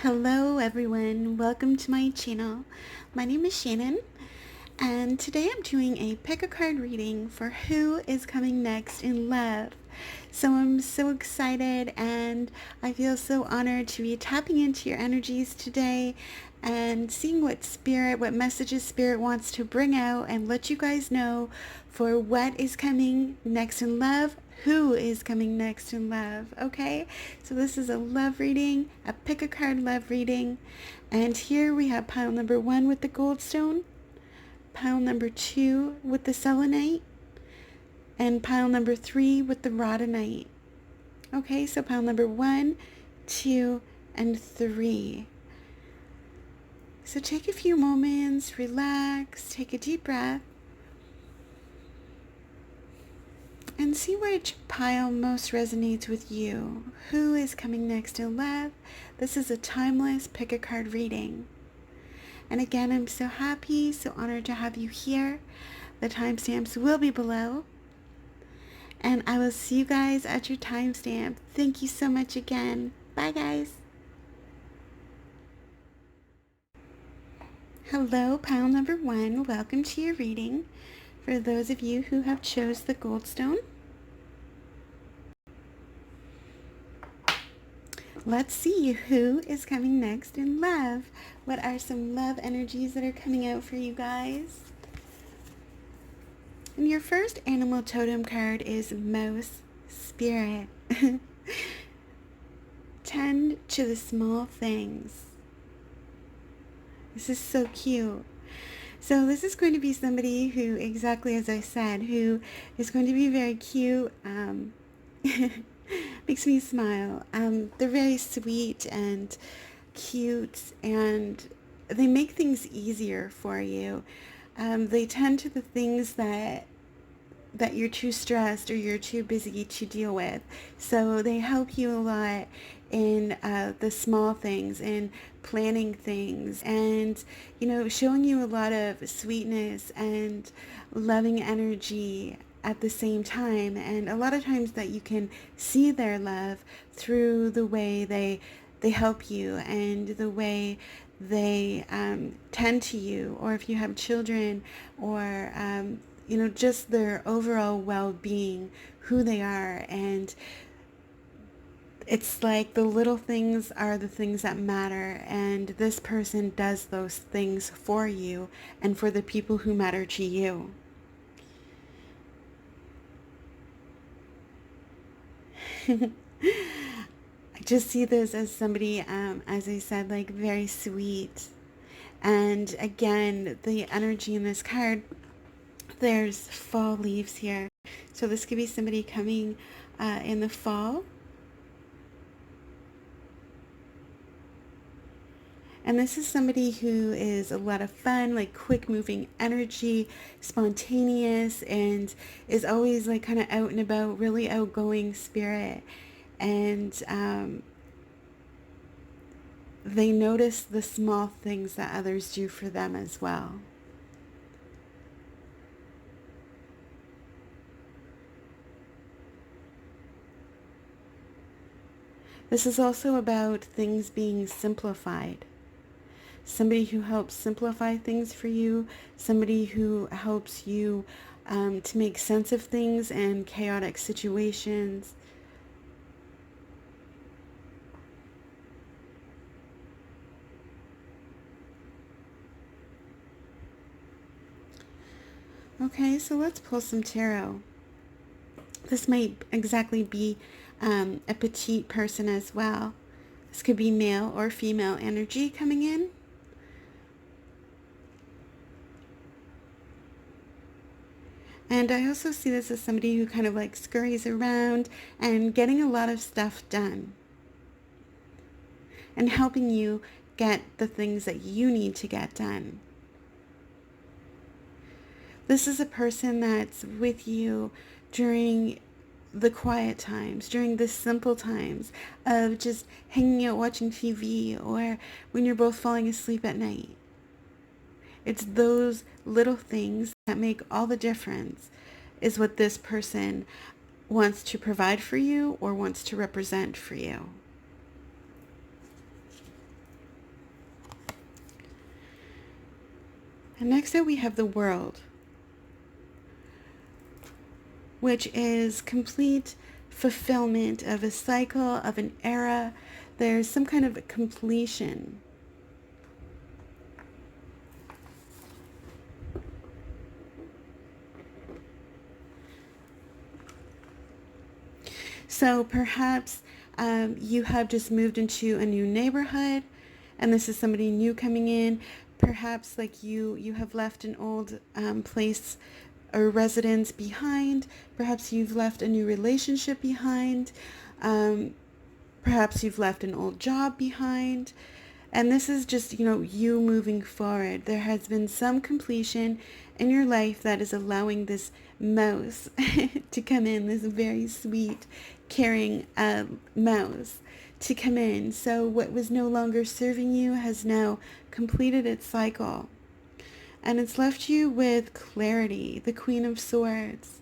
Hello everyone, welcome to my channel. My name is Shannon and today I'm doing a pick a card reading for who is coming next in love. So I'm so excited and I feel so honored to be tapping into your energies today and seeing what messages spirit wants to bring out and let you guys know for what is coming next in love, who is coming next in love. Okay, so this is a love reading, a pick a card love reading, and here we have pile number 1 with the goldstone, pile number 2 with the selenite, and pile number 3 with the rhodonite. Okay, so pile number 1, 2, and 3. So take a few moments, relax, take a deep breath, and see which pile most resonates with you. Who is coming next in love? This is a timeless pick a card reading. And again, I'm so happy, so honored to have you here. The timestamps will be below. And I will see you guys at your timestamp. Thank you so much again. Bye, guys. Hello, pile number 1. Welcome to your reading. For those of you who have chose the goldstone, let's see who is coming next in love. What are some love energies that are coming out for you guys? And your first animal totem card is Mouse Spirit. Tend to the small things. This is so cute. So this is going to be somebody who, exactly as I said, who is going to be very cute. Makes me smile. They're very sweet and cute, and they make things easier for you. They tend to the things that you're too stressed or you're too busy to deal with. So they help you a lot in the small things, in planning things, and showing you a lot of sweetness and loving energy at the same time. And a lot of times that you can see their love through the way they help you and the way they tend to you, or if you have children, or just their overall well-being, who they are. And it's like the little things are the things that matter, and this person does those things for you and for the people who matter to you. I just see this as somebody, as I said, like very sweet. And again, the energy in this card, there's fall leaves here. So this could be somebody coming in the fall. And this is somebody who is a lot of fun, like quick moving energy, spontaneous, and is always like kind of out and about, really outgoing spirit. And they notice the small things that others do for them as well. This is also about things being simplified. Somebody who helps simplify things for you, somebody who helps you to make sense of things and chaotic situations. Okay, so let's pull some tarot. This might exactly be a petite person as well. This could be male or female energy coming in. And I also see this as somebody who kind of like scurries around and getting a lot of stuff done and helping you get the things that you need to get done. This is a person that's with you during the quiet times, during the simple times of just hanging out watching TV, or when you're both falling asleep at night. It's those little things that make all the difference, is what this person wants to provide for you or wants to represent for you. And next up we have the World, which is complete fulfillment of a cycle, of an era. There's some kind of completion. So perhaps you have just moved into a new neighborhood, and this is somebody new coming in. Perhaps like you have left an old place or residence behind. Perhaps you've left a new relationship behind. Perhaps you've left an old job behind. And this is just, you moving forward. There has been some completion in your life that is allowing this mouse to come in, this very sweet, caring mouse to come in. So what was no longer serving you has now completed its cycle. And it's left you with clarity, the Queen of Swords.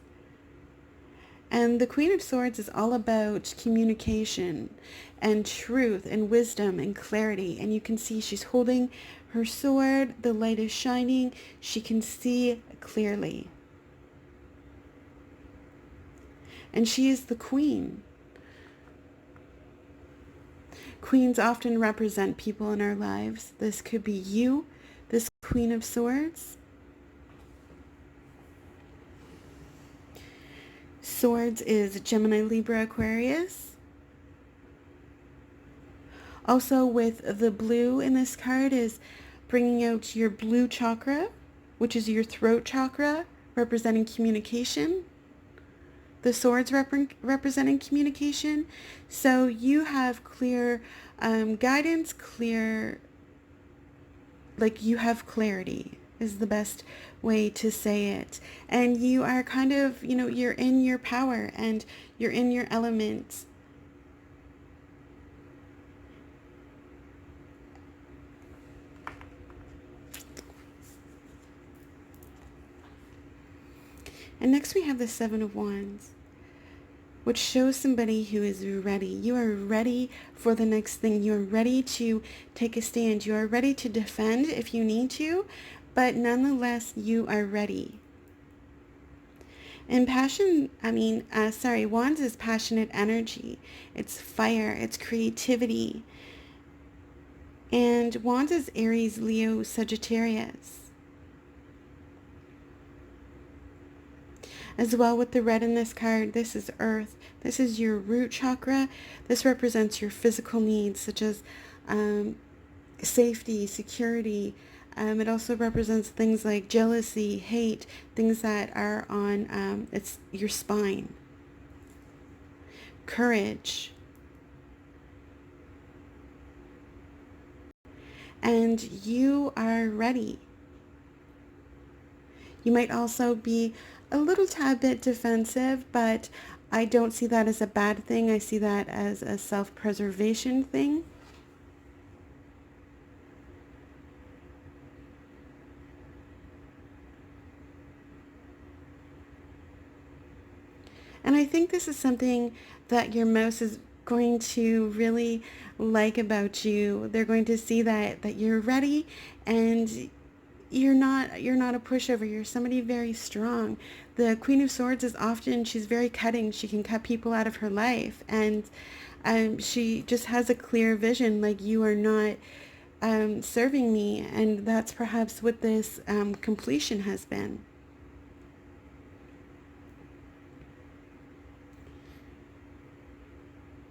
And the Queen of Swords is all about communication and truth and wisdom and clarity. And you can see she's holding her sword. The light is shining. She can see clearly. And she is the queen. Queens often represent people in our lives. This could be you, this Queen of Swords. Swords is Gemini, Libra, Aquarius. Also with the blue in this card is bringing out your blue chakra, which is your throat chakra, representing communication. The swords representing communication. So you have clear guidance, you have clarity is the best way to say it. And you are kind of, you're in your power and you're in your element. And next we have the Seven of Wands, which shows somebody who is ready. You are ready for the next thing. You are ready to take a stand. You are ready to defend if you need to, but nonetheless, you are ready. And Wands is passionate energy. It's fire. It's creativity. And Wands is Aries, Leo, Sagittarius. As well with the red in this card, this is Earth. This is your root chakra. This represents your physical needs such as safety, security. It also represents things like jealousy, hate, things that are on it's your spine. Courage. And you are ready. You might also be a little tad bit defensive, but I don't see that as a bad thing. I see that as a self-preservation thing. And I think this is something that your mouse is going to really like about you. They're going to see that you're ready and you're not a pushover. You're somebody very strong. The Queen of Swords is often, she's very cutting. She can cut people out of her life, and she just has a clear vision, like, you are not serving me. And that's perhaps what this completion has been.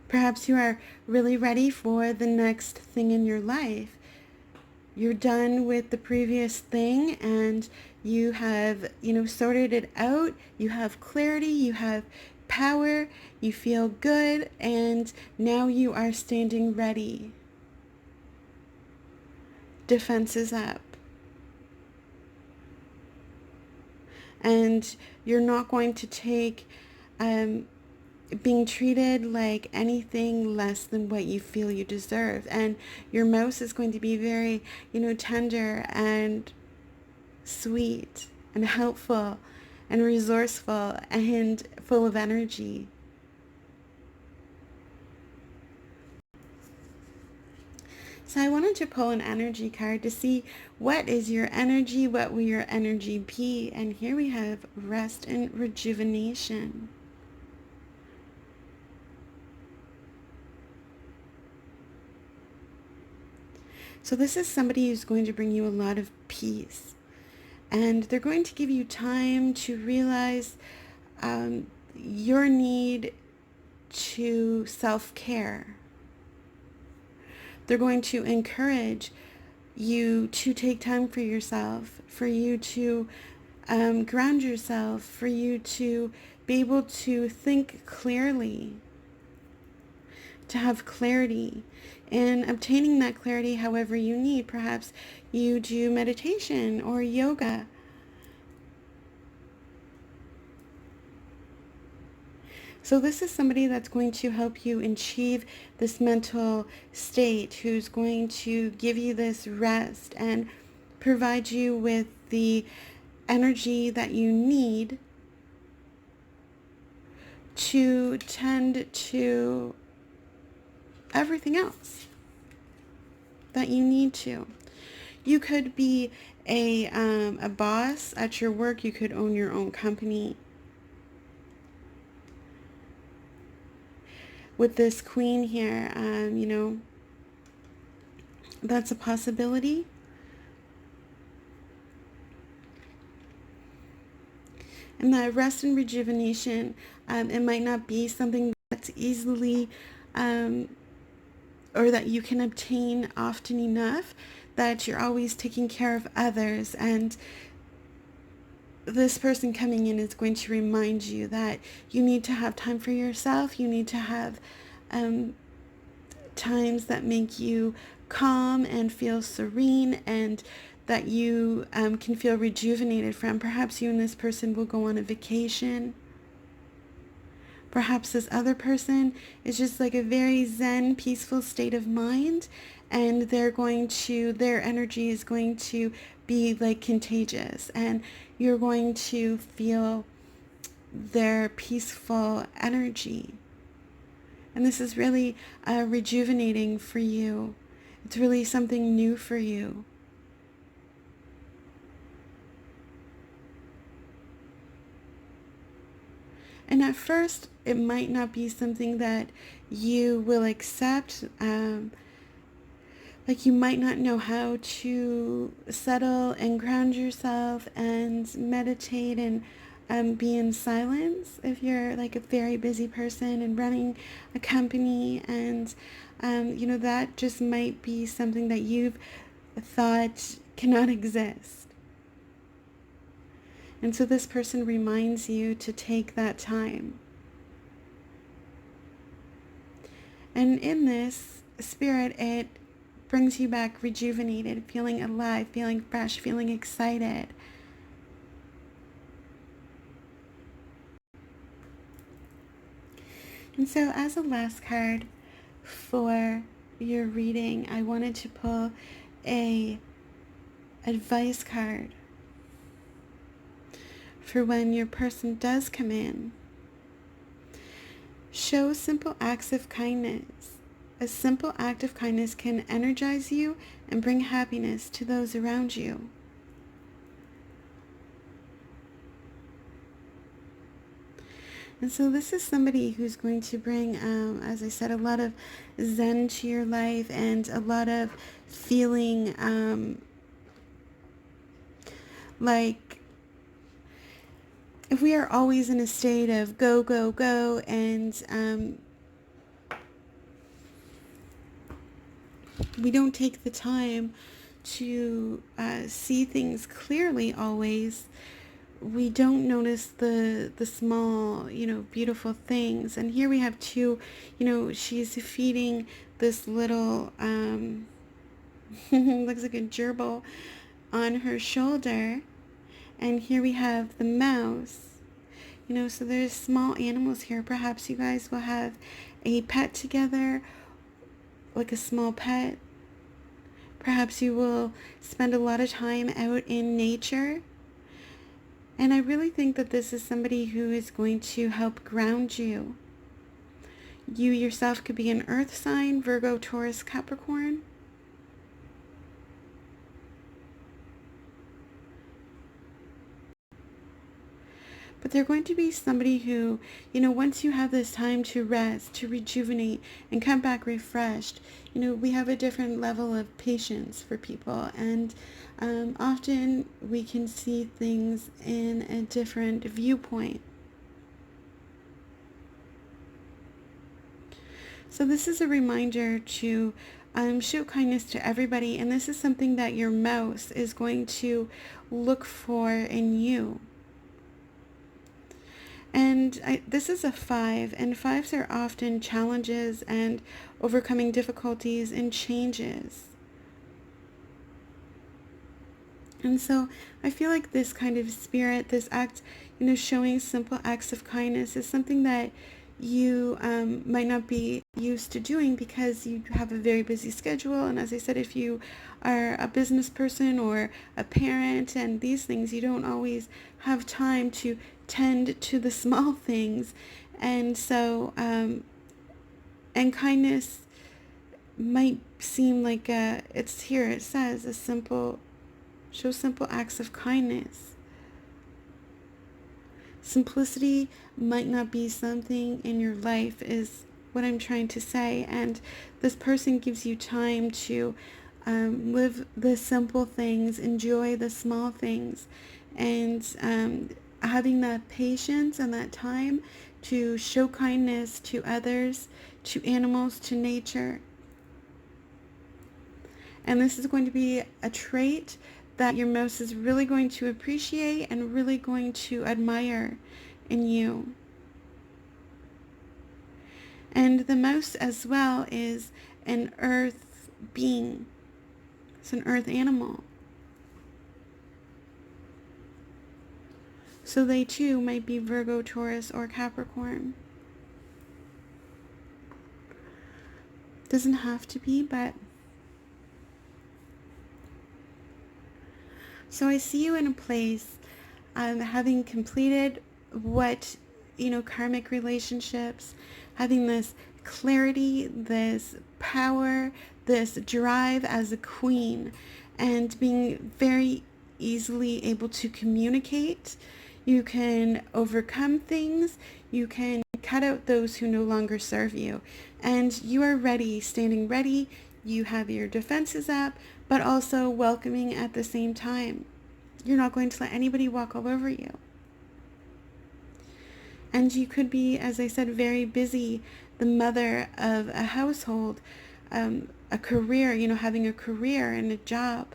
Perhaps you are really ready for the next thing in your life. You're done with the previous thing and you have, sorted it out. You have clarity, you have power, you feel good, and now you are standing ready. Defense is up. And you're not going to take being treated like anything less than what you feel you deserve. And your mouse is going to be very, tender and sweet and helpful and resourceful and full of energy. So I wanted to pull an energy card to see what is your energy, what will your energy be. And here we have rest and rejuvenation. So this is somebody who's going to bring you a lot of peace. And they're going to give you time to realize your need to self-care. They're going to encourage you to take time for yourself, for you to ground yourself, for you to be able to think clearly, to have clarity. And obtaining that clarity however you need. Perhaps you do meditation or yoga. So this is somebody that's going to help you achieve this mental state, who's going to give you this rest and provide you with the energy that you need to tend to everything else that you need to. You could be a boss at your work. You could own your own company. With this queen here, that's a possibility. And that rest and rejuvenation, it might not be something that's easily or that you can obtain often enough, that you're always taking care of others. And this person coming in is going to remind you that you need to have time for yourself. You need to have times that make you calm and feel serene, and that you can feel rejuvenated from. Perhaps you and this person will go on a vacation. Perhaps this other person is just like a very zen, peaceful state of mind, and their energy is going to be like contagious, and you're going to feel their peaceful energy. And this is really rejuvenating for you. It's really something new for you. And at first, it might not be something that you will accept. Like you might not know how to settle and ground yourself and meditate and be in silence if you're like a very busy person and running a company. And, that just might be something that you've thought cannot exist. And so this person reminds you to take that time. And in this spirit, it brings you back rejuvenated, feeling alive, feeling fresh, feeling excited. And so as a last card for your reading, I wanted to pull a advice card for when your person does come in. Show simple acts of kindness. A simple act of kindness can energize you and bring happiness to those around you. And so this is somebody who's going to bring, as I said, a lot of zen to your life and a lot of feeling like if we are always in a state of go, go, go, and we don't take the time to see things clearly always, we don't notice the small, beautiful things. And here we have two, she's feeding this little, looks like a gerbil on her shoulder. And here we have the mouse. So there's small animals here. Perhaps you guys will have a pet together, like a small pet. Perhaps you will spend a lot of time out in nature. And I really think that this is somebody who is going to help ground you. You yourself could be an earth sign, Virgo, Taurus, Capricorn. but they're going to be somebody who, you know, once you have this time to rest, to rejuvenate, and come back refreshed, you know, we have a different level of patience for people, and often we can see things in a different viewpoint. So this is a reminder to show kindness to everybody, and this is something that your mouse is going to look for in you. And this is a 5, and 5s are often challenges and overcoming difficulties and changes. And so I feel like this kind of spirit, this act, you know, showing simple acts of kindness is something that you might not be used to doing because you have a very busy schedule. And as I said, if you are a business person or a parent and these things, you don't always have time to tend to the small things. And so, and kindness might seem like it's here, it says show simple acts of kindness. Simplicity might not be something in your life is what I'm trying to say, and this person gives you time to live the simple things, enjoy the small things, and having that patience and that time to show kindness to others, to animals, to nature. And this is going to be a trait that your mouse is really going to appreciate and really going to admire in you. And the mouse as well is an earth being. It's an earth animal. So they too might be Virgo, Taurus, or Capricorn. Doesn't have to be, but so I see you in a place having completed what, you know, karmic relationships, having this clarity, this power, this drive as a queen, and being very easily able to communicate. You can overcome things. You can cut out those who no longer serve you. And you are ready, standing ready. You have your defenses up, but also welcoming at the same time. You're not going to let anybody walk all over you. And you could be, as I said, very busy, the mother of a household, a career, you know, having a career and a job.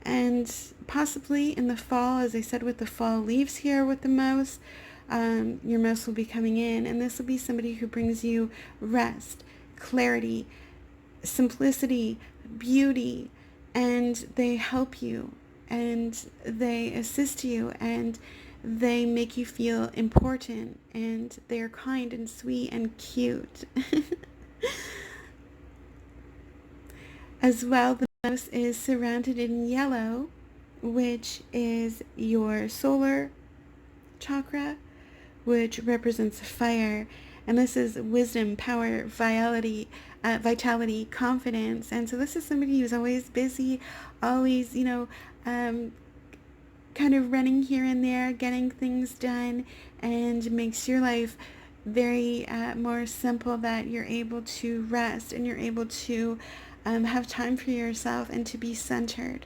And possibly in the fall, as I said, with the fall leaves here with the mouse, your mouse will be coming in, and this will be somebody who brings you rest, clarity, simplicity, beauty, and they help you, and they assist you, and they make you feel important, and they're kind and sweet and cute. As well, the mouse is surrounded in yellow, which is your solar chakra, which represents fire, and this is wisdom, power, vitality, confidence. And so this is somebody who's always busy, always, you know, kind of running here and there, getting things done, and makes your life very more simple, that you're able to rest and you're able to have time for yourself and to be centered.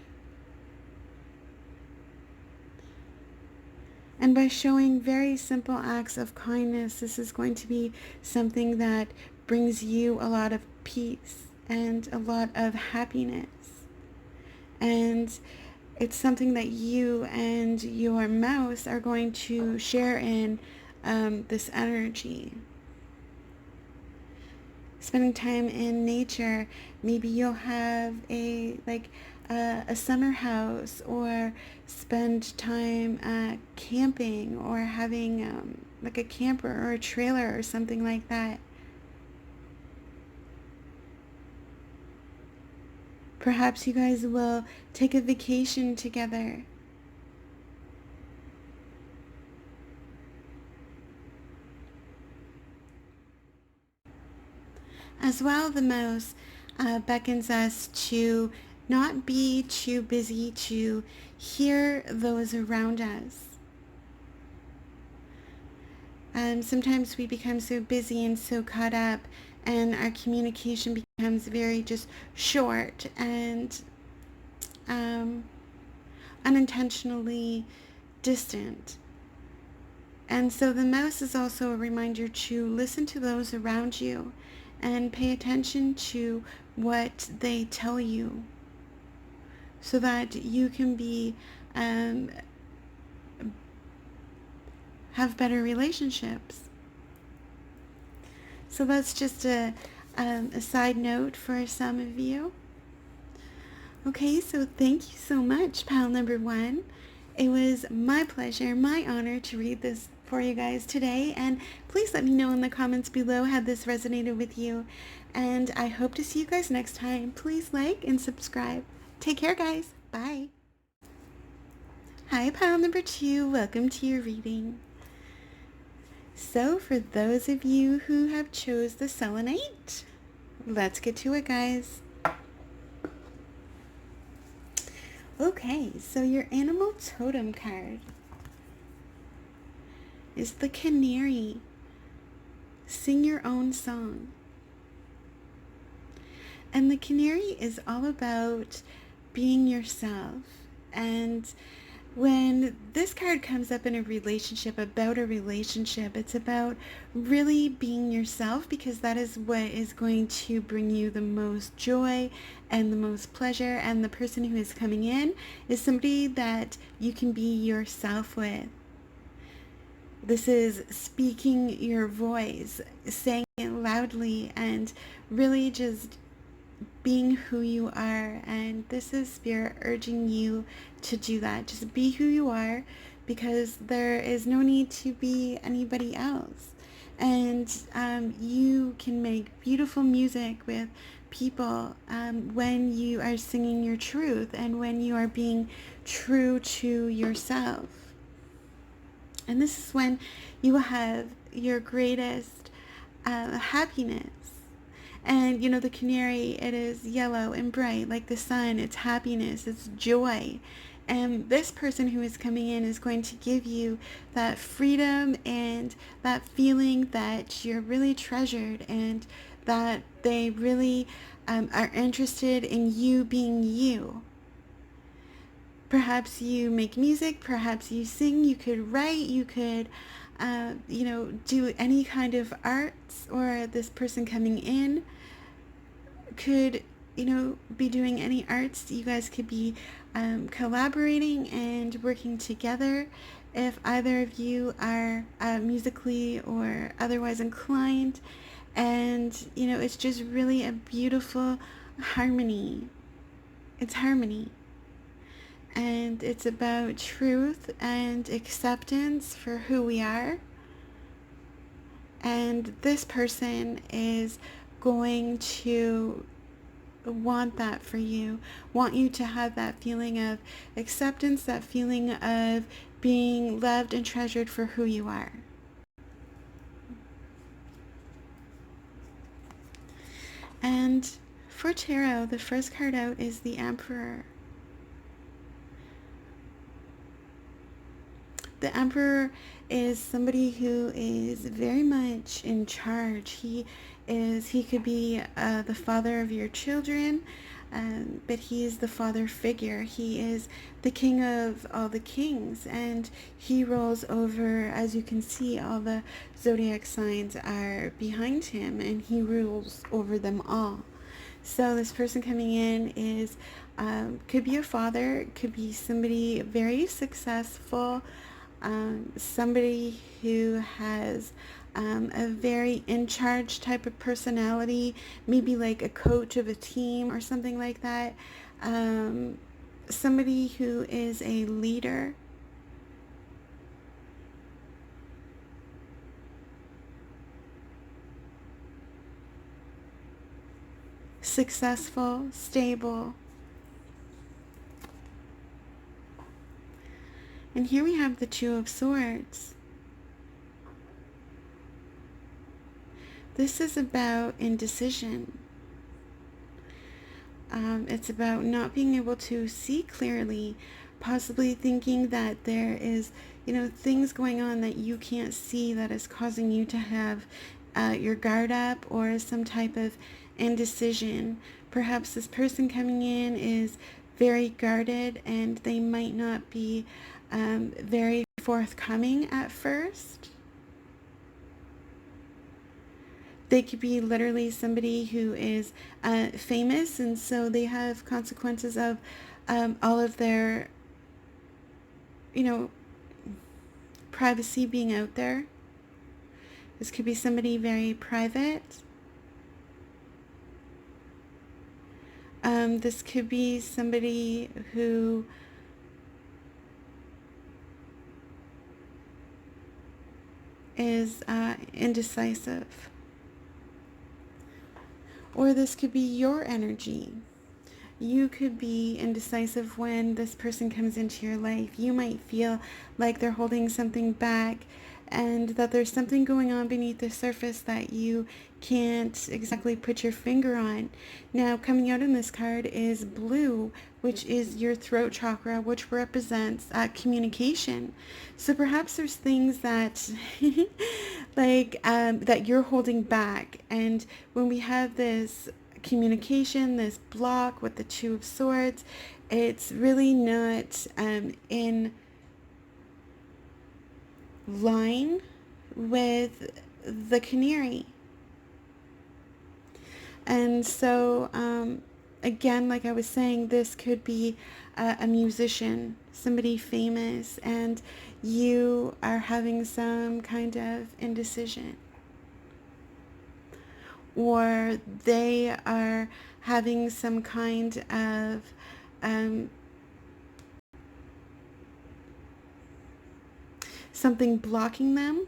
And by showing very simple acts of kindness, this is going to be something that brings you a lot of peace and a lot of happiness. And it's something that you and your mouse are going to share in this energy. Spending time in nature, maybe you'll have a summer house, or spend time camping, or having like a camper or a trailer or something like that. Perhaps you guys will take a vacation together. As well, the mouse beckons us to not be too busy to hear those around us. Sometimes we become so busy and so caught up, and our communication becomes very just short and um, unintentionally distant. And so the mouse is also a reminder to listen to those around you and pay attention to what they tell you so that you can be have better relationships. So that's just a side note for some of you. Okay, so thank you so much, pal number one. It was my pleasure, my honor to read this for you guys today, and please let me know in the comments below how this resonated with you, and I hope to see you guys next time. Please like and subscribe. Take care, guys. Bye. Hi, pal number two. Welcome to your reading. So for those of you who have chose the selenite, let's get to it, guys. Okay, so your animal totem card is the canary. Sing your own song. And the canary is all about being yourself. And when this card comes up in a relationship, about a relationship, it's about really being yourself, because that is what is going to bring you the most joy and the most pleasure. And the person who is coming in is somebody that you can be yourself with. This is speaking your voice, saying it loudly, and really just being who you are. And this is Spirit urging you to do that. Just be who you are, because there is no need to be anybody else. And you can make beautiful music with people when you are singing your truth and when you are being true to yourself. And this is when you will have your greatest happiness. And you know, the canary, it is yellow and bright like the sun. It's happiness, it's joy. And this person who is coming in is going to give you that freedom and that feeling that you're really treasured, and that they really are interested in you being you. Perhaps you make music, perhaps you sing, you could write, you could do any kind of arts, or this person coming in could, be doing any arts. You guys could be collaborating and working together if either of you are musically or otherwise inclined. And, it's just really a beautiful harmony. It's harmony. And it's about truth and acceptance for who we are. And this person is going to want that for you, want you to have that feeling of acceptance, that feeling of being loved and treasured for who you are. And for tarot, the first card out is the Emperor. The Emperor is somebody who is very much in charge. He could be the father of your children, but he is the father figure. He is the king of all the kings, and he rules over, as you can see, all the zodiac signs are behind him, and he rules over them all. So this person coming in is could be a father, could be somebody very successful, somebody who has a very in charge type of personality, maybe like a coach of a team or something like that. Somebody who is a leader. Successful, stable. And here we have the Two of Swords. This is about indecision. It's about not being able to see clearly possibly thinking that there is, things going on that you can't see that is causing you to have your guard up or some type of indecision. Perhaps this person coming in is very guarded and they might not be very forthcoming at first. They could be literally somebody who is famous, and so they have consequences of all of their, privacy being out there. This could be somebody very private. This could be somebody who is indecisive. Or this could be your energy. You could be indecisive when this person comes into your life. You might feel like they're holding something back and that there's something going on beneath the surface that you can't exactly put your finger on. Now, coming out in this card is blue, which is your throat chakra, which represents communication. So perhaps there's things that that you're holding back. And when we have this communication, this block with the Two of Swords, it's really not in line with the canary. And so again, like I was saying, this could be a musician, somebody famous, and you are having some kind of indecision, or they are having some kind of something blocking them.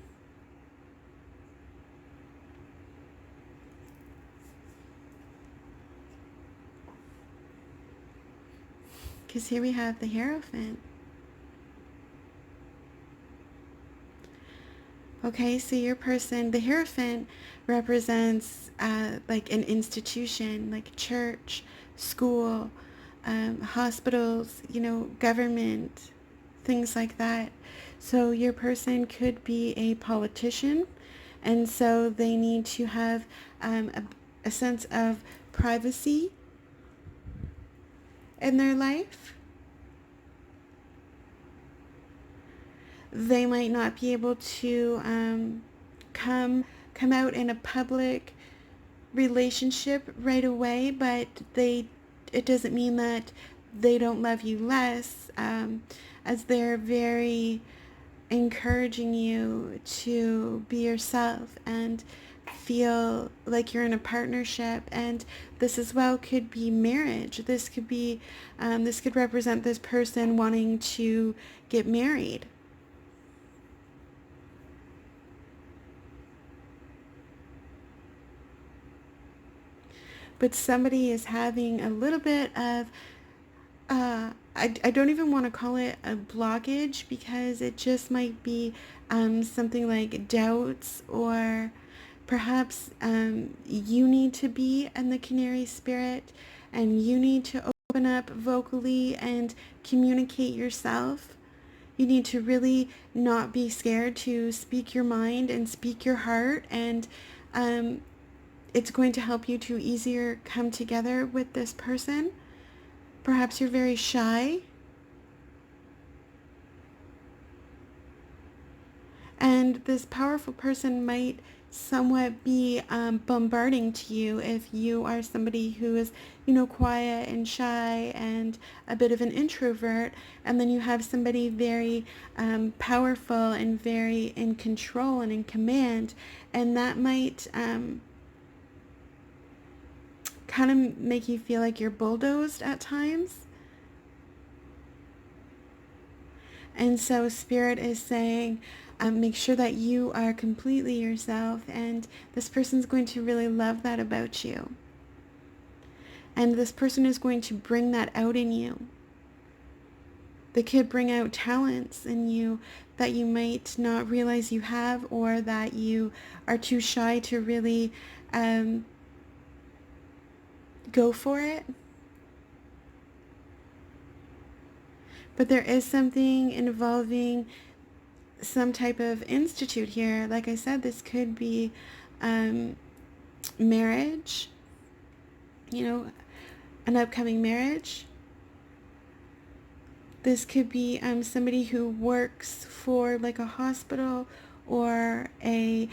Because here we have the Hierophant. Okay, so your person, the Hierophant represents like an institution, like church, school, hospitals, government, things like that. So your person could be a politician, and so they need to have a sense of privacy in their life. They might not be able to come out in a public relationship right away, but it doesn't mean that they don't love you less, as they're very encouraging you to be yourself and feel like you're in a partnership. And this as well could be marriage. This could be this could represent this person wanting to get married. But somebody is having a little bit of I don't even want to call it a blockage, because it just might be something like doubts, or perhaps you need to be in the canary spirit and you need to open up vocally and communicate yourself. You need to really not be scared to speak your mind and speak your heart, and it's going to help you to easier come together with this person. Perhaps you're very shy, and this powerful person might somewhat be bombarding to you if you are somebody who is, quiet and shy and a bit of an introvert, and then you have somebody very powerful and very in control and in command, and that might kind of make you feel like you're bulldozed at times. And so Spirit is saying, make sure that you are completely yourself, and this person's going to really love that about you. And this person is going to bring that out in you. They could bring out talents in you that you might not realize you have, or that you are too shy to really go for it. But there is something involving some type of institute here. Like I said, this could be marriage, you know, an upcoming marriage. This could be somebody who works for like a hospital or a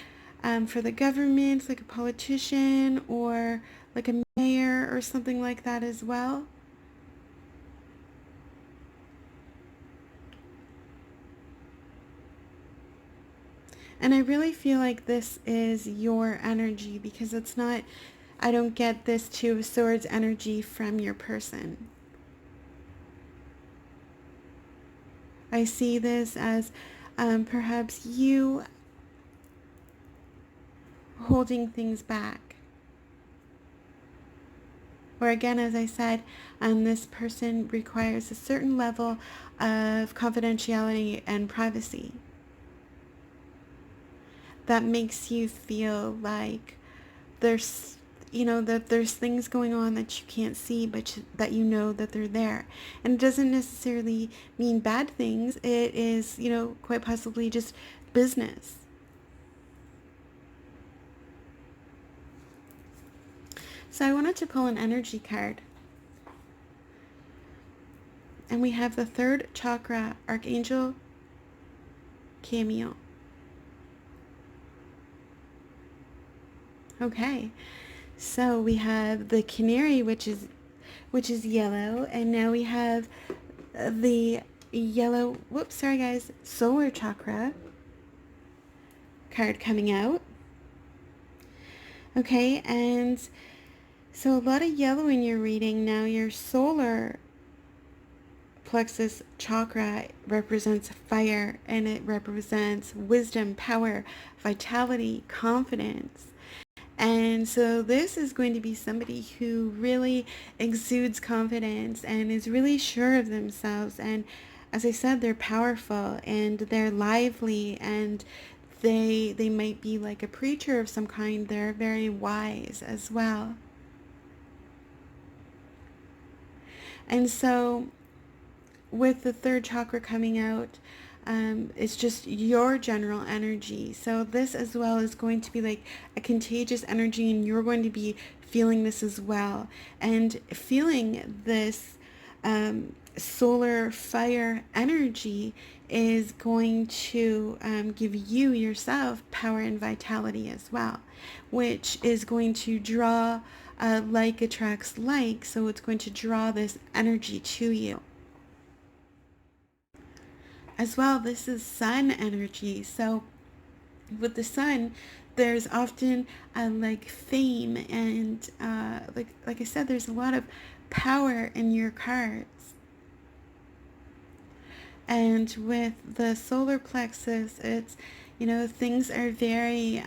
for the government, like a politician or like a mayor or something like that as well. And I really feel like this is your energy, because it's not, I don't get this Two of Swords energy from your person. I see this as perhaps you holding things back. Or again, as I said, this person requires a certain level of confidentiality and privacy. That makes you feel like there's, that there's things going on that you can't see, but that you know that they're there. And it doesn't necessarily mean bad things. It is, quite possibly just business. So I wanted to pull an energy card. And we have the third chakra, Archangel Cameo. Okay, so we have the canary, which is yellow, and now we have the yellow, solar chakra card coming out. Okay, and so a lot of yellow in your reading. Now your solar plexus chakra represents fire, and it represents wisdom, power, vitality, confidence. And so this is going to be somebody who really exudes confidence and is really sure of themselves. And as I said, they're powerful and they're lively, and they might be like a preacher of some kind. They're very wise as well. And so with the third chakra coming out, it's just your general energy. So this as well is going to be like a contagious energy, and you're going to be feeling this as well. And feeling this solar fire energy is going to give you yourself power and vitality as well, which is going to draw like attracts like. So it's going to draw this energy to you. As well, this is sun energy. So with the sun, there's often like fame, and like I said, there's a lot of power in your cards. And with the solar plexus, it's, things are very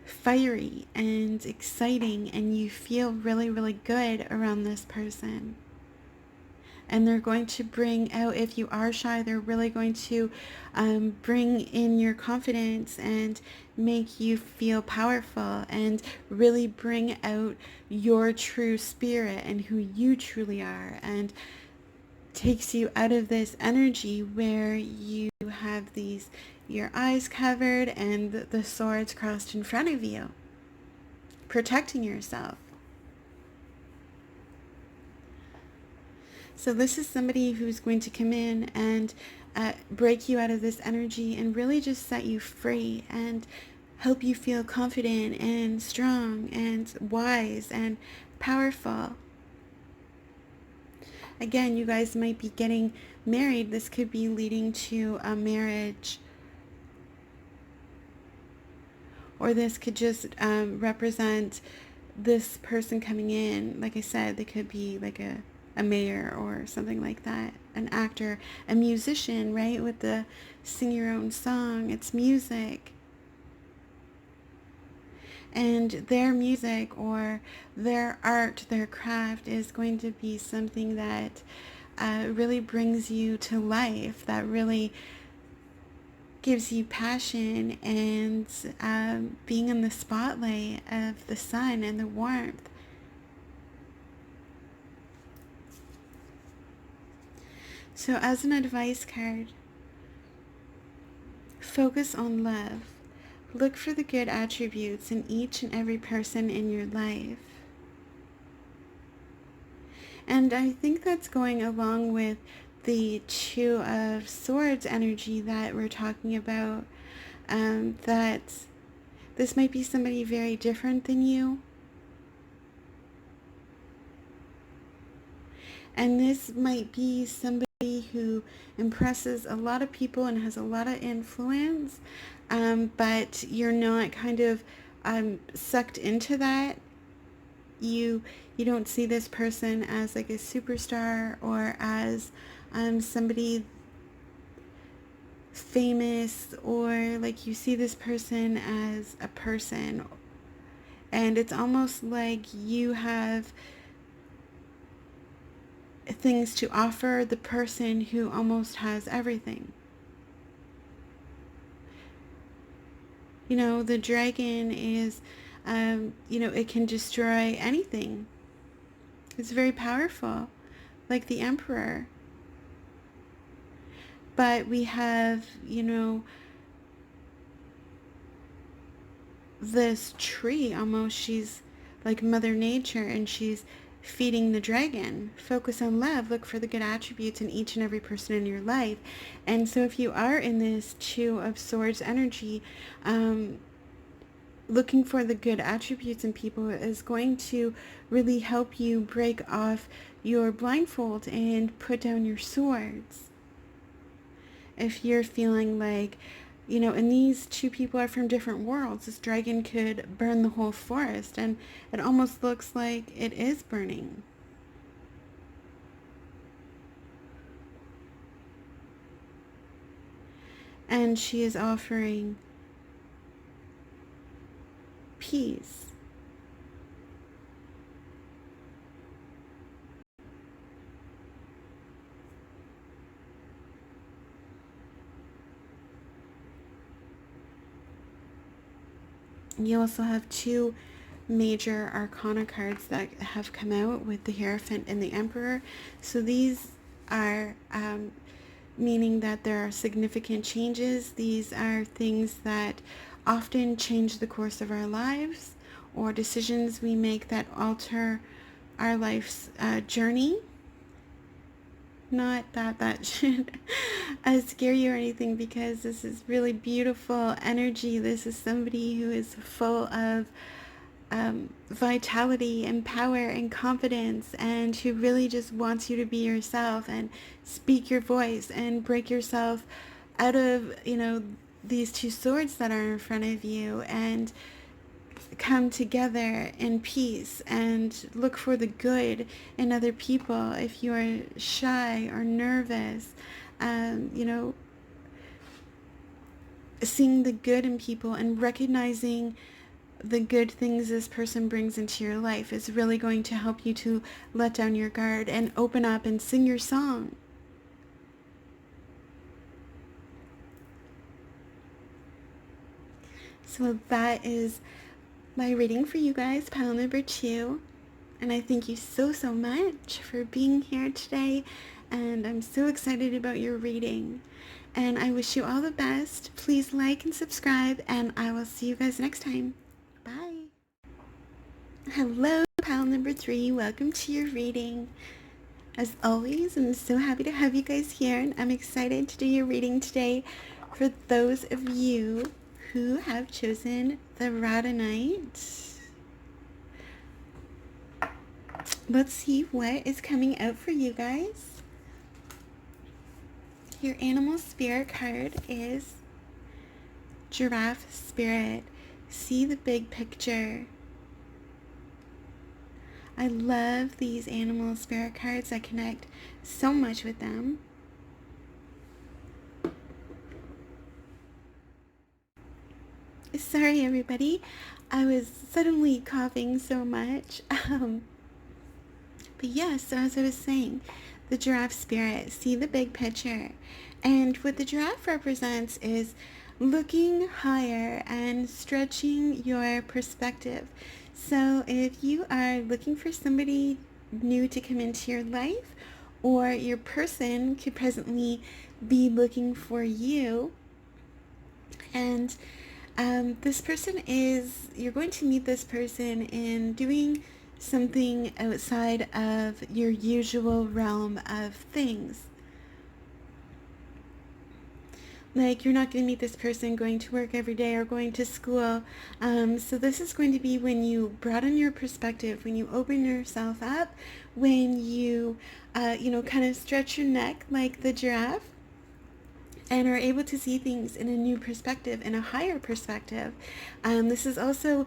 fiery and exciting, and you feel really, really good around this person. And they're going to bring out, if you are shy, they're really going to bring in your confidence and make you feel powerful and really bring out your true spirit and who you truly are, and takes you out of this energy where you have your eyes covered and the swords crossed in front of you, protecting yourself. So this is somebody who's going to come in and break you out of this energy and really just set you free and help you feel confident and strong and wise and powerful. Again, you guys might be getting married. This could be leading to a marriage. Or this could just represent this person coming in. Like I said, they could be like a mayor or something like that, an actor, a musician, right? With the sing your own song, it's music. And their music or their art, their craft is going to be something that really brings you to life, that really gives you passion and being in the spotlight of the sun and the warmth. So as an advice card, focus on love. Look for the good attributes in each and every person in your life. And I think that's going along with the Two of Swords energy that we're talking about, that this might be somebody very different than you. And this might be somebody who impresses a lot of people and has a lot of influence, but you're not kind of sucked into that. You don't see this person as like a superstar or as somebody famous, or like you see this person as a person, and it's almost like you have things to offer the person who almost has everything. You know, the dragon is, it can destroy anything. It's very powerful, like the emperor. But we have, this tree almost. She's like Mother Nature, and she's feeding the dragon. Focus on love. Look for the good attributes in each and every person in your life. And so if you are in this Two of Swords energy, looking for the good attributes in people is going to really help you break off your blindfold and put down your swords. If you're feeling like, and these two people are from different worlds, this dragon could burn the whole forest, and it almost looks like it is burning. And she is offering peace. You also have two major arcana cards that have come out with the Hierophant and the Emperor. So these are meaning that there are significant changes. These are things that often change the course of our lives, or decisions we make that alter our life's journey. Not that should scare you or anything, because this is really beautiful energy. This is somebody who is full of vitality and power and confidence, and who really just wants you to be yourself and speak your voice and break yourself out of, these two swords that are in front of you, and come together in peace and look for the good in other people. If you are shy or nervous, seeing the good in people and recognizing the good things this person brings into your life is really going to help you to let down your guard and open up and sing your song. So that is my reading for you guys, pile number 2. And I thank you so much for being here today, and I'm so excited about your reading. And I wish you all the best. Please like and subscribe, and I will see you guys next time. Bye. Hello, pile number 3. Welcome to your reading. As always, I'm so happy to have you guys here, and I'm excited to do your reading today for those of you who have chosen the Rhodonite. Let's see what is coming out for you guys. Your animal spirit card is Giraffe Spirit. See the big picture. I love these animal spirit cards. I connect so much with them. Sorry everybody, I was suddenly coughing so much. But yes, so as I was saying, the giraffe spirit, see the big picture. And what the giraffe represents is looking higher and stretching your perspective. So if you are looking for somebody new to come into your life, or your person could presently be looking for you. And this person is, you're going to meet this person in doing something outside of your usual realm of things. Like, you're not going to meet this person going to work every day or going to school. So this is going to be when you broaden your perspective, when you open yourself up, when you, kind of stretch your neck like the giraffe and are able to see things in a new perspective, in a higher perspective. This is also,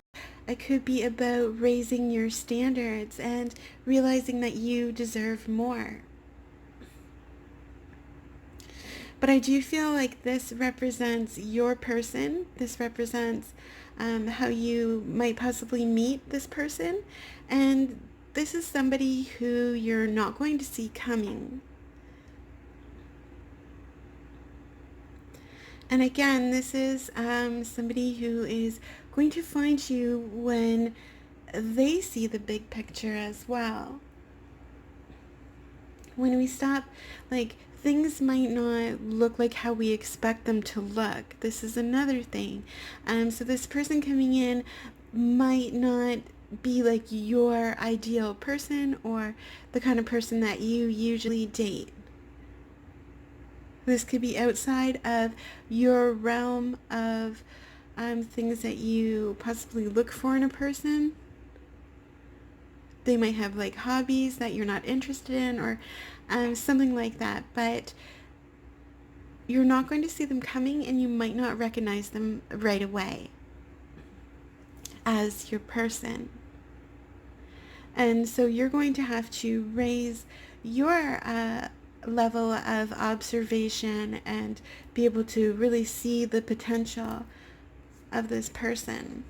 it could be about raising your standards and realizing that you deserve more. But I do feel like this represents your person. This represents how you might possibly meet this person. And this is somebody who you're not going to see coming. And again, this is somebody who is going to find you when they see the big picture as well. When we stop, like, things might not look like how we expect them to look. This is another thing. So this person coming in might not be like your ideal person or the kind of person that you usually date. This could be outside of your realm of things that you possibly look for in a person. They might have like hobbies that you're not interested in or something like that. But you're not going to see them coming and you might not recognize them right away as your person. And so you're going to have to raise your level of observation and be able to really see the potential of this person.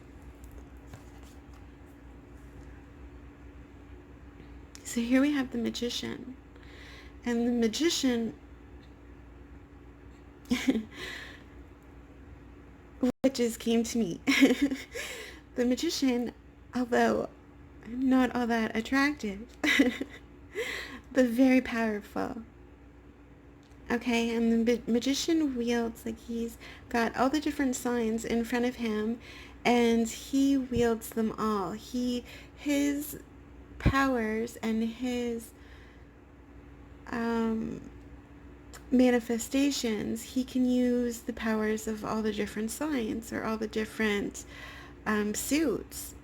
So here we have the Magician. And the Magician, what just came to me? The Magician, although not all that attractive, but very powerful. Okay, and the Magician wields, like, he's got all the different signs in front of him, and he wields them all. His powers and his manifestations, he can use the powers of all the different signs or all the different suits.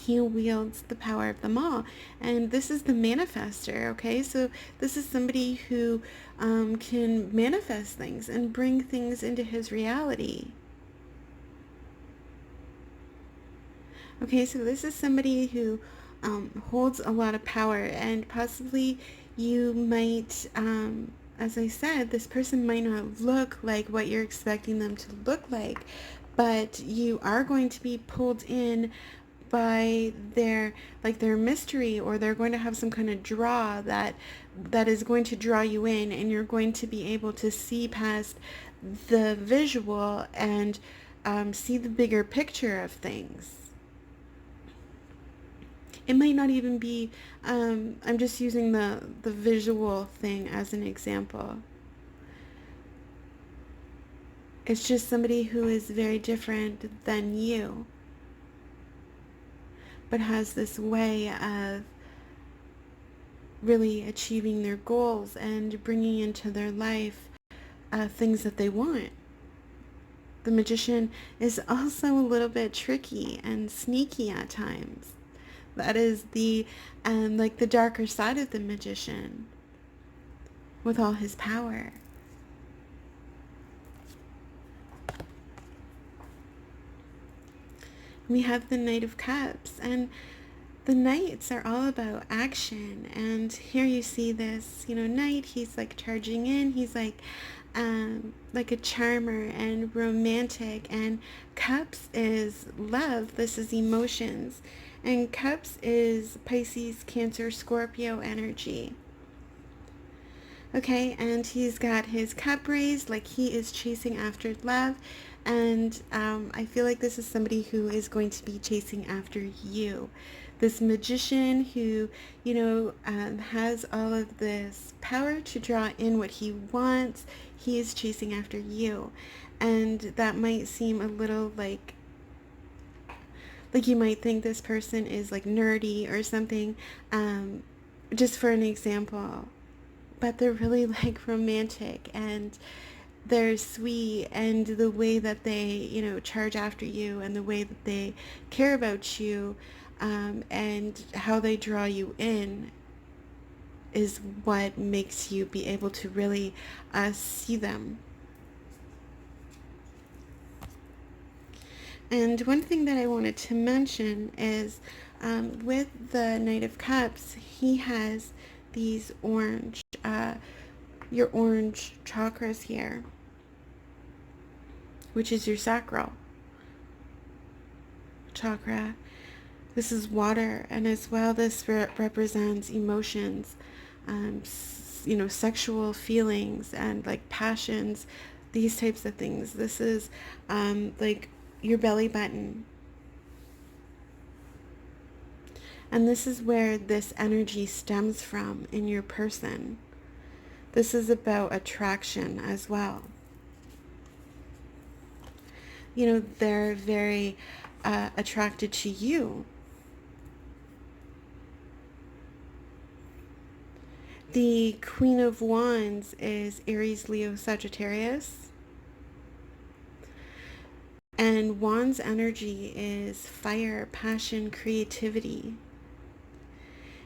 He wields the power of them all. And this is the manifester, okay? So this is somebody who can manifest things and bring things into his reality. Okay, so this is somebody who holds a lot of power, and possibly you might, as I said, this person might not look like what you're expecting them to look like, but you are going to be pulled in by their mystery, or they're going to have some kind of draw that is going to draw you in, and you're going to be able to see past the visual and see the bigger picture of things. It might not even be, I'm just using the visual thing as an example. It's just somebody who is very different than you, but has this way of really achieving their goals and bringing into their life things that they want. The Magician is also a little bit tricky and sneaky at times. That is the the darker side of the Magician with all his power. We have the Knight of Cups, and the Knights are all about action. And here you see this, Knight, he's like charging in, he's like a charmer and romantic, and Cups is love, this is emotions, and Cups is Pisces, Cancer, Scorpio energy. Okay, and he's got his cup raised, like he is chasing after love, And I feel like this is somebody who is going to be chasing after you. This magician who, has all of this power to draw in what he wants. He is chasing after you. And that might seem a little like you might think this person is like nerdy or something, just for an example. But they're really like romantic, and they're sweet, and the way that they, charge after you, and the way that they care about you, and how they draw you in is what makes you be able to really see them. And one thing that I wanted to mention is with the Knight of Cups, he has these your orange chakras here, which is your sacral chakra. This is water, and as well, this represents emotions, sexual feelings and like passions, these types of things. This is like your belly button. And this is where this energy stems from in your person. This is about attraction as well. They're very attracted to you. The Queen of Wands is Aries, Leo, Sagittarius. And Wands energy is fire, passion, creativity.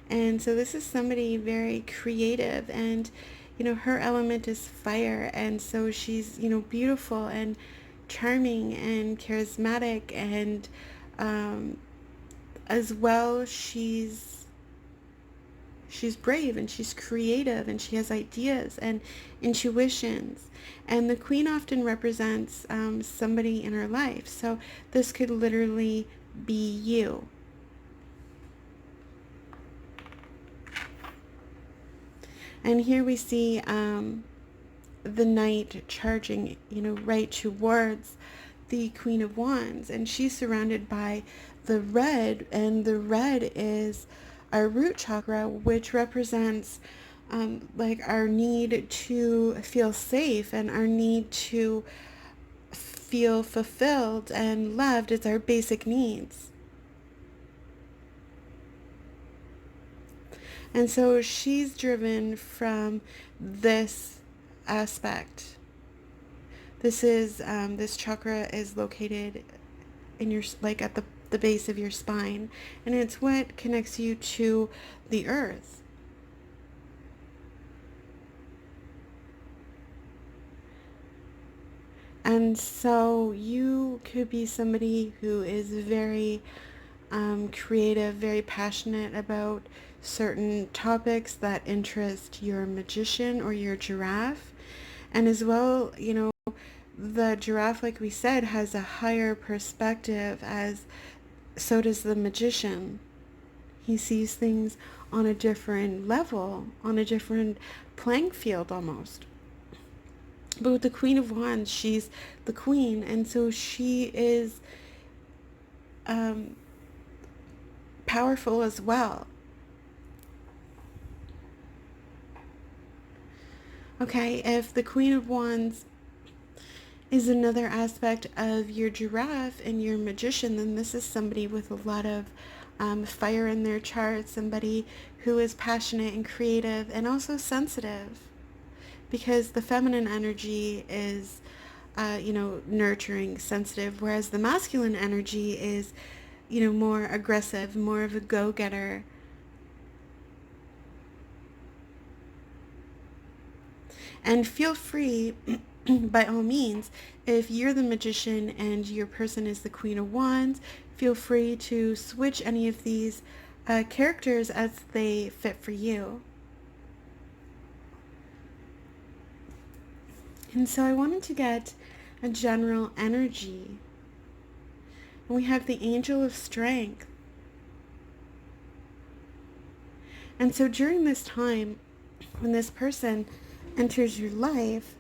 And so this is somebody very creative, and her element is fire, and so she's beautiful and charming and charismatic, and as well she's brave, and she's creative, and she has ideas and intuitions. And the Queen often represents somebody in her life, so this could literally be you. And here we see the Knight charging, right towards the Queen of Wands. And she's surrounded by the red, and the red is our root chakra, which represents like our need to feel safe and our need to feel fulfilled and loved. It's our basic needs. And so she's driven from this aspect. This is this chakra is located in your, like at the base of your spine, and it's what connects you to the earth. And so you could be somebody who is very creative, very passionate about certain topics that interest your magician or your giraffe. And as well, the giraffe, like we said, has a higher perspective, as so does the magician. He sees things on a different level, on a different playing field almost. But with the Queen of Wands, she's the queen, and so she is powerful as well. Okay, if the Queen of Wands is another aspect of your giraffe and your magician, then this is somebody with a lot of fire in their chart, somebody who is passionate and creative and also sensitive, because the feminine energy is nurturing, sensitive, whereas the masculine energy is more aggressive, more of a go-getter. And feel free, by all means, if you're the magician and your person is the Queen of Wands, feel free to switch any of these characters as they fit for you. And so I wanted to get a general energy. And we have the Angel of Strength. And so during this time, when this person enters your life,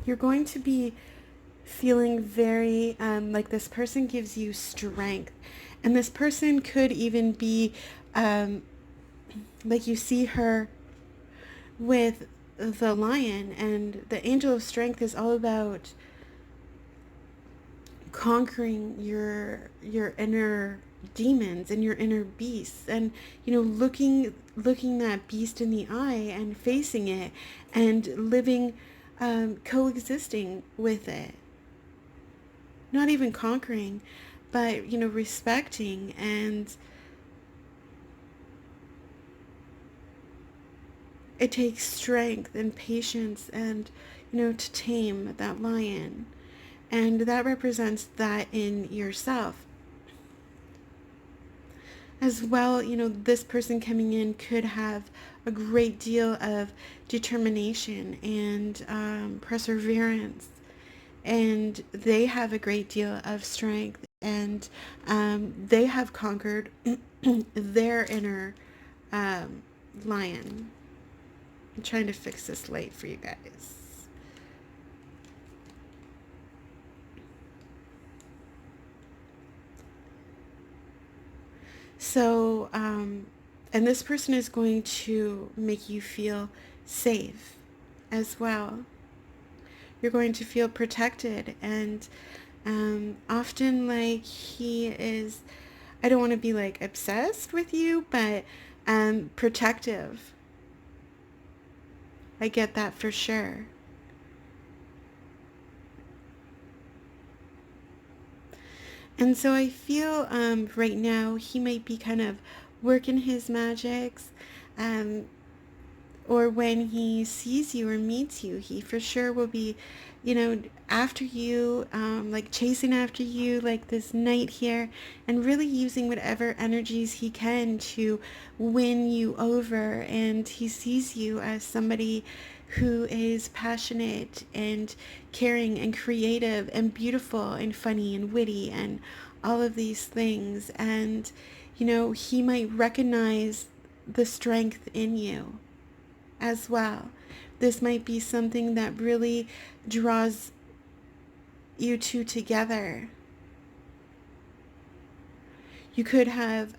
you're going to be feeling very like this person gives you strength. And this person could even be like you see her with the lion, and the angel of strength is all about conquering your inner demons and your inner beasts, and looking that beast in the eye and facing it and living, coexisting with it, not even conquering, but respecting. And it takes strength and patience and to tame that lion, and that represents that in yourself as well. This person coming in could have a great deal of determination and perseverance, and they have a great deal of strength, and they have conquered their inner lion. I'm trying to fix this light for you guys. So, and this person is going to make you feel safe as well. You're going to feel protected, and often, like, he is, I don't want to be like obsessed with you, but protective. I get that for sure. And so I feel right now he might be kind of working his magics, um, or when he sees you or meets you, he for sure will be, after you, like chasing after you like this knight here, and really using whatever energies he can to win you over. And he sees you as somebody who is passionate and caring and creative and beautiful and funny and witty and all of these things. And, he might recognize the strength in you as well. This might be something that really draws you two together. You could have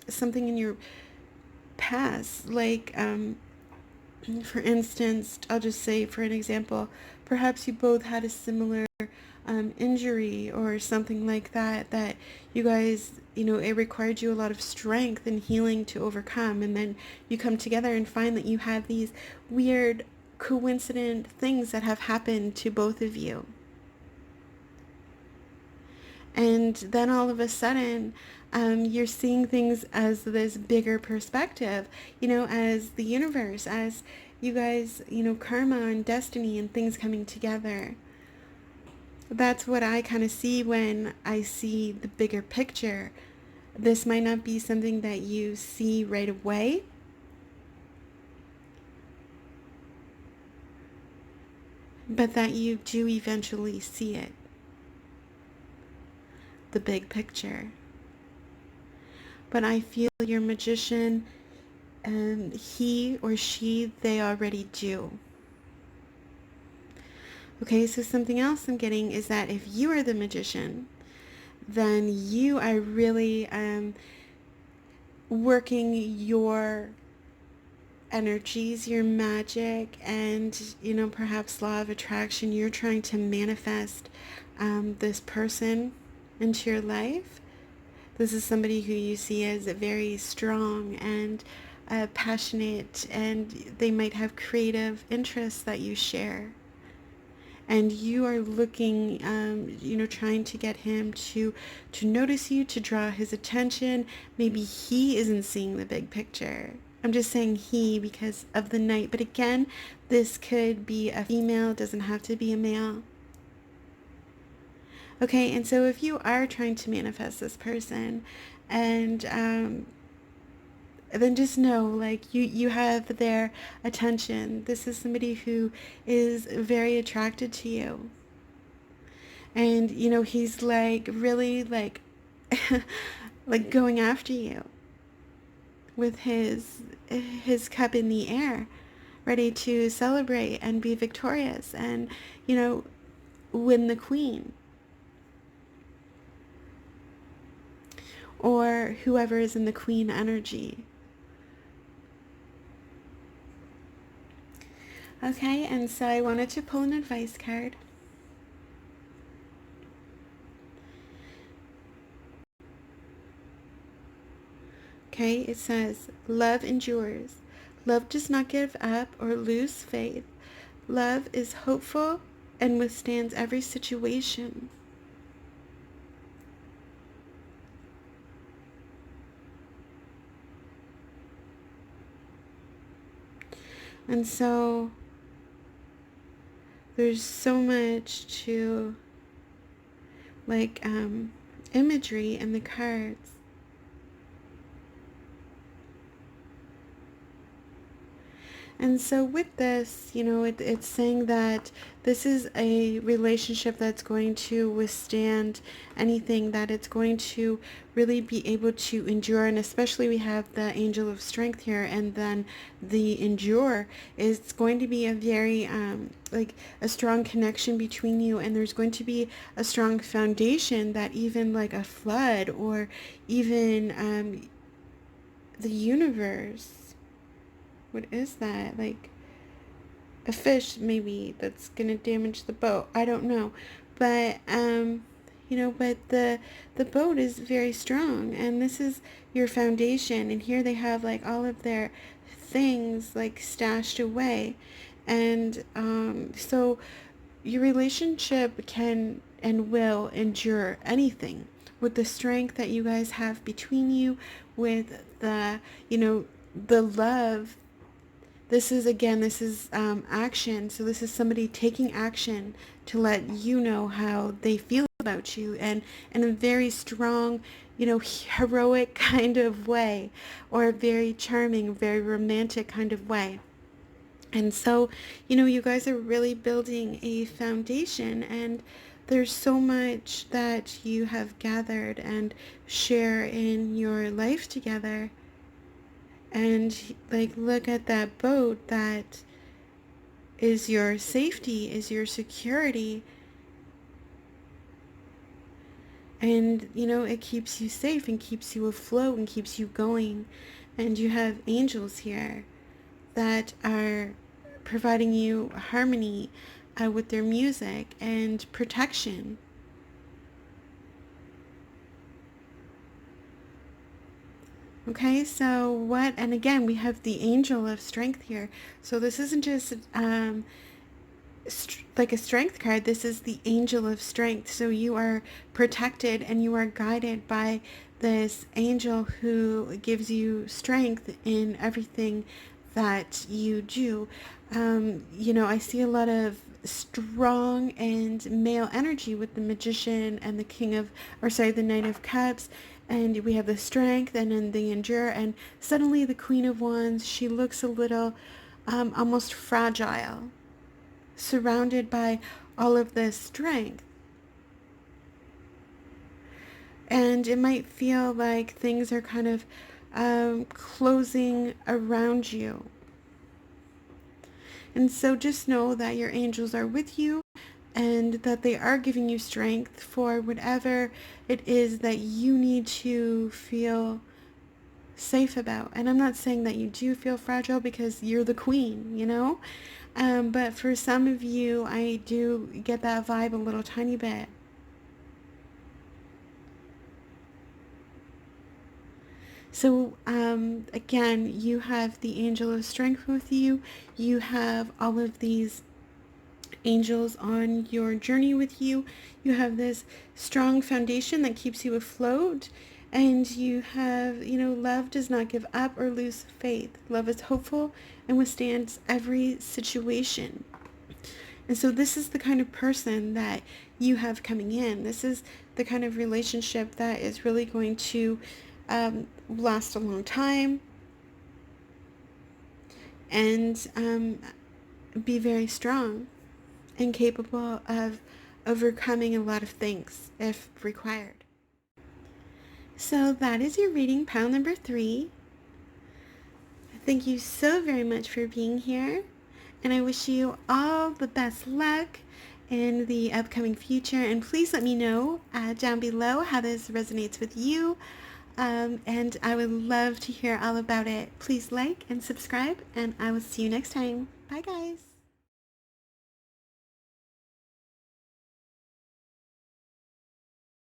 something in your past, like, for instance, I'll just say for an example, perhaps you both had a similar injury or something like that, that you guys, it required you a lot of strength and healing to overcome. And then you come together and find that you have these weird, coincident things that have happened to both of you. And then all of a sudden, you're seeing things as this bigger perspective, as the universe, as you guys, karma and destiny and things coming together. That's what I kind of see when I see the bigger picture. This might not be something that you see right away, but that you do eventually see it. The big picture. But I feel your magician, and he or she, they already do. Okay, so something else I'm getting is that if you are the magician, then you are really working your energies, your magic, and, perhaps law of attraction. You're trying to manifest this person into your life. This is somebody who you see as very strong and passionate, and they might have creative interests that you share. And you are looking, trying to get him to notice you, to draw his attention. Maybe he isn't seeing the big picture. I'm just saying he because of the knight. But again, this could be a female, doesn't have to be a male. Okay, and so if you are trying to manifest this person, and then just know, like, you have their attention. This is somebody who is very attracted to you. And, he's like really like like going after you with his cup in the air, ready to celebrate and be victorious. And, win the queen, or whoever is in the queen energy. Okay, and so I wanted to pull an advice card. Okay, it says, love endures. Love does not give up or lose faith. Love is hopeful and withstands every situation. And so there's so much to imagery in the cards. And so with this, it's saying that this is a relationship that's going to withstand anything, that it's going to really be able to endure. And especially we have the angel of strength here, and then the endure is going to be a very a strong connection between you, and there's going to be a strong foundation that even like a flood or even the universe. What is that? Like a fish maybe that's gonna damage the boat. I don't know. But but the boat is very strong, and this is your foundation, and here they have like all of their things like stashed away. And so your relationship can and will endure anything with the strength that you guys have between you, with the love. This is action. So this is somebody taking action to let you know how they feel about you, and in a very strong, heroic kind of way, or a very charming, very romantic kind of way. And so, you guys are really building a foundation, and there's so much that you have gathered and share in your life together. And look at that boat. That is your safety, is your security. And it keeps you safe and keeps you afloat and keeps you going. And you have angels here that are providing you harmony with their music and protection. Okay, so and again, we have the angel of strength here. So this isn't just like a strength card. This is the angel of strength. So you are protected and you are guided by this angel who gives you strength in everything that you do. I see a lot of strong and male energy with the magician and the Knight of Cups. And we have the strength and then the endure. And suddenly the Queen of Wands, she looks a little almost fragile, surrounded by all of this strength. And it might feel like things are kind of closing around you. And so just know that your angels are with you, and that they are giving you strength for whatever it is that you need to feel safe about. And I'm not saying that you do feel fragile, because you're the queen, but for some of you, I do get that vibe a little tiny bit. So again, you have the angel of strength with you. You have all of these angels on your journey with you. You have this strong foundation that keeps you afloat, and you have, love does not give up or lose faith. Love is hopeful and withstands every situation. And so this is the kind of person that you have coming in. This is the kind of relationship that is really going to last a long time, and be very strong and capable of overcoming a lot of things if required. So that is your reading, pile number 3. Thank you so very much for being here, and I wish you all the best luck in the upcoming future. And please let me know down below how this resonates with you. And I would love to hear all about it. Please like and subscribe, and I will see you next time. Bye, guys.